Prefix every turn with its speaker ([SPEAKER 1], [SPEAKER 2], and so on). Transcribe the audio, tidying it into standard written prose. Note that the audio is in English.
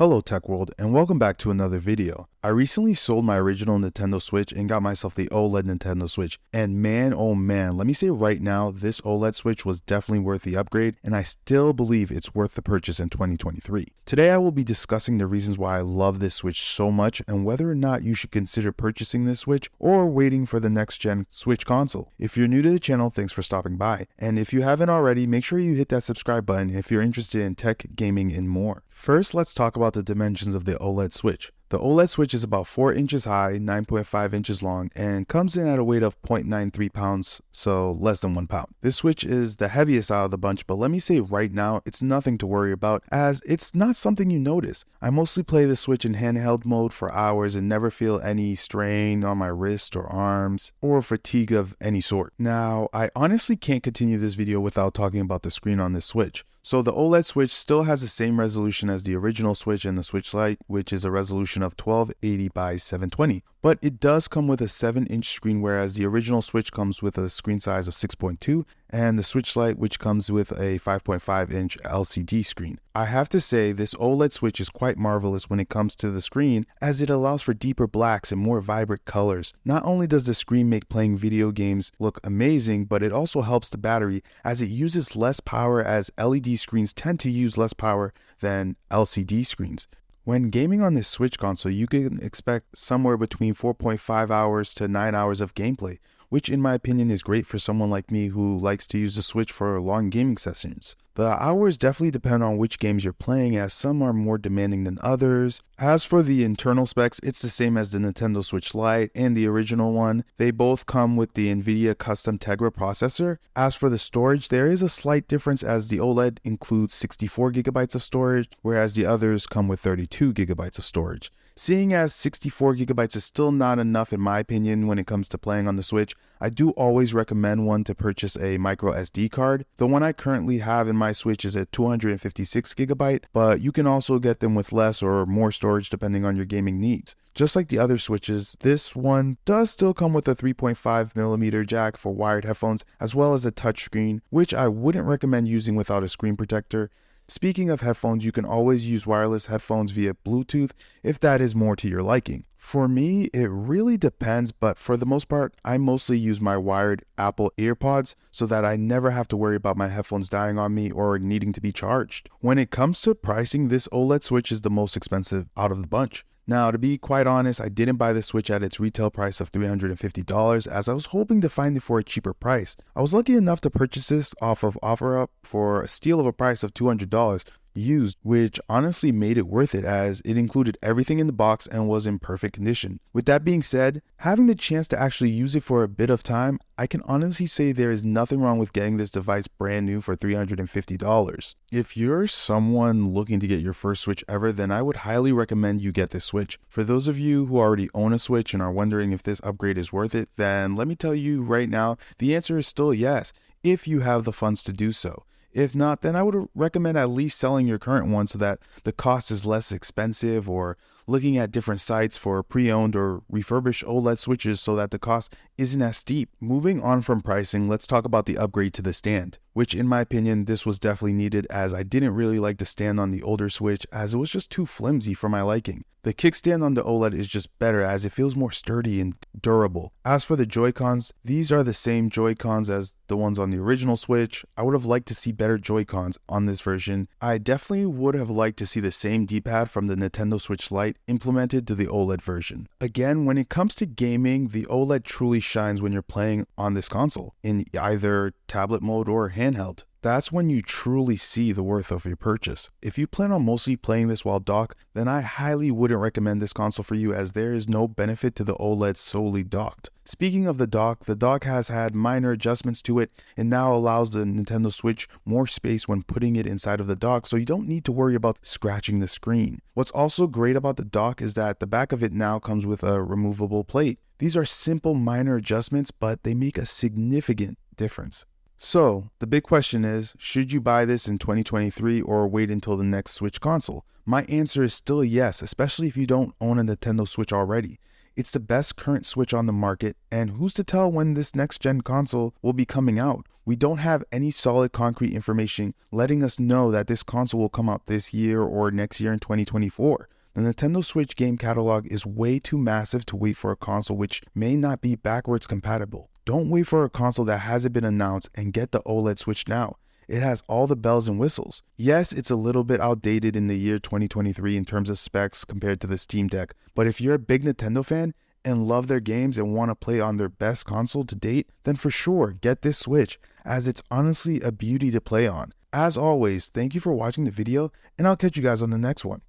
[SPEAKER 1] Hello Tech World and welcome back to another video. I recently sold my original Nintendo Switch and got myself the OLED Nintendo Switch, and man oh man, let me say right now, this OLED Switch was definitely worth the upgrade and I still believe it's worth the purchase in 2023. Today I will be discussing the reasons why I love this Switch so much and whether or not you should consider purchasing this Switch or waiting for the next gen Switch console. If you're new to the channel, thanks for stopping by, and if you haven't already, make sure you hit that subscribe button if you're interested in tech, gaming, and more. First, let's talk about the dimensions of the OLED Switch. The OLED Switch is about 4 inches high, 9.5 inches long, and comes in at a weight of 0.93 pounds, so less than 1 pound. This Switch is the heaviest out of the bunch, but let me say right now, it's nothing to worry about as it's not something you notice. I mostly play the Switch in handheld mode for hours and never feel any strain on my wrist or arms or fatigue of any sort. Now, I honestly can't continue this video without talking about the screen on this Switch. So the OLED Switch still has the same resolution as the original Switch and the Switch Lite, which is a resolution of 1280 by 720. But it does come with a 7-inch screen, whereas the original Switch comes with a screen size of 6.2, and the Switch Lite, which comes with a 5.5-inch LCD screen. I have to say, this OLED Switch is quite marvelous when it comes to the screen, as it allows for deeper blacks and more vibrant colors. Not only does the screen make playing video games look amazing, but it also helps the battery, as it uses less power, as LED screens tend to use less power than LCD screens. When gaming on this Switch console, you can expect somewhere between 4.5 hours to 9 hours of gameplay, which in my opinion is great for someone like me who likes to use the Switch for long gaming sessions. The hours definitely depend on which games you're playing, as some are more demanding than others. As for the internal specs, it's the same as the Nintendo Switch Lite and the original one. They both come with the NVIDIA custom Tegra processor. As for the storage, there is a slight difference, as the OLED includes 64 gigabytes of storage, whereas the others come with 32 gigabytes of storage. Seeing as 64 gigabytes is still not enough in my opinion when it comes to playing on the Switch, I do always recommend one to purchase a micro SD card. The one I currently have in my Switch is a 256 gigabyte, but you can also get them with less or more storage depending on your gaming needs. Just like the other Switches, this one does still come with a 3.5mm jack for wired headphones, as well as a touchscreen, which I wouldn't recommend using without a screen protector. Speaking of headphones, you can always use wireless headphones via Bluetooth if that is more to your liking. For me, it really depends, but for the most part, I mostly use my wired Apple EarPods so that I never have to worry about my headphones dying on me or needing to be charged. When it comes to pricing, this OLED Switch is the most expensive out of the bunch. Now, to be quite honest, I didn't buy the Switch at its retail price of $350, as I was hoping to find it for a cheaper price. I was lucky enough to purchase this off of OfferUp for a steal of a price of $200 used, which honestly made it worth it, as it included everything in the box and was in perfect condition. With that being said, having the chance to actually use it for a bit of time, I can honestly say there is nothing wrong with getting this device brand new for $350. If you're someone looking to get your first Switch ever, then I would highly recommend you get this Switch. For those of you who already own a Switch and are wondering if this upgrade is worth it, then let me tell you right now, the answer is still yes, if you have the funds to do so. If not, then I would recommend at least selling your current one so that the cost is less expensive, or looking at different sites for pre-owned or refurbished OLED Switches so that the cost isn't as steep. Moving on from pricing, let's talk about the upgrade to the stand, which in my opinion, this was definitely needed, as I didn't really like the stand on the older Switch, as it was just too flimsy for my liking. The kickstand on the OLED is just better, as it feels more sturdy and durable. As for the Joy-Cons, these are the same Joy-Cons as the ones on the original Switch. I would have liked to see better Joy-Cons on this version. I definitely would have liked to see the same D-pad from the Nintendo Switch Lite implemented to the OLED version. Again, when it comes to gaming, the OLED truly shines when you're playing on this console, in either tablet mode or handheld. That's when you truly see the worth of your purchase. If you plan on mostly playing this while docked, then I highly wouldn't recommend this console for you, as there is no benefit to the OLED solely docked. Speaking of the dock has had minor adjustments to it and now allows the Nintendo Switch more space when putting it inside of the dock, so you don't need to worry about scratching the screen. What's also great about the dock is that the back of it now comes with a removable plate. These are simple minor adjustments, but they make a significant difference. So, the big question is, should you buy this in 2023 or wait until the next Switch console? My answer is still yes, especially if you don't own a Nintendo Switch already. It's the best current Switch on the market, and who's to tell when this next-gen console will be coming out? We don't have any solid concrete information letting us know that this console will come out this year or next year in 2024. The Nintendo Switch game catalog is way too massive to wait for a console which may not be backwards compatible. Don't wait for a console that hasn't been announced and get the OLED Switch now. It has all the bells and whistles. Yes, it's a little bit outdated in the year 2023 in terms of specs compared to the Steam Deck, but if you're a big Nintendo fan and love their games and want to play on their best console to date, then for sure get this Switch, as it's honestly a beauty to play on. As always, thank you for watching the video, and I'll catch you guys on the next one.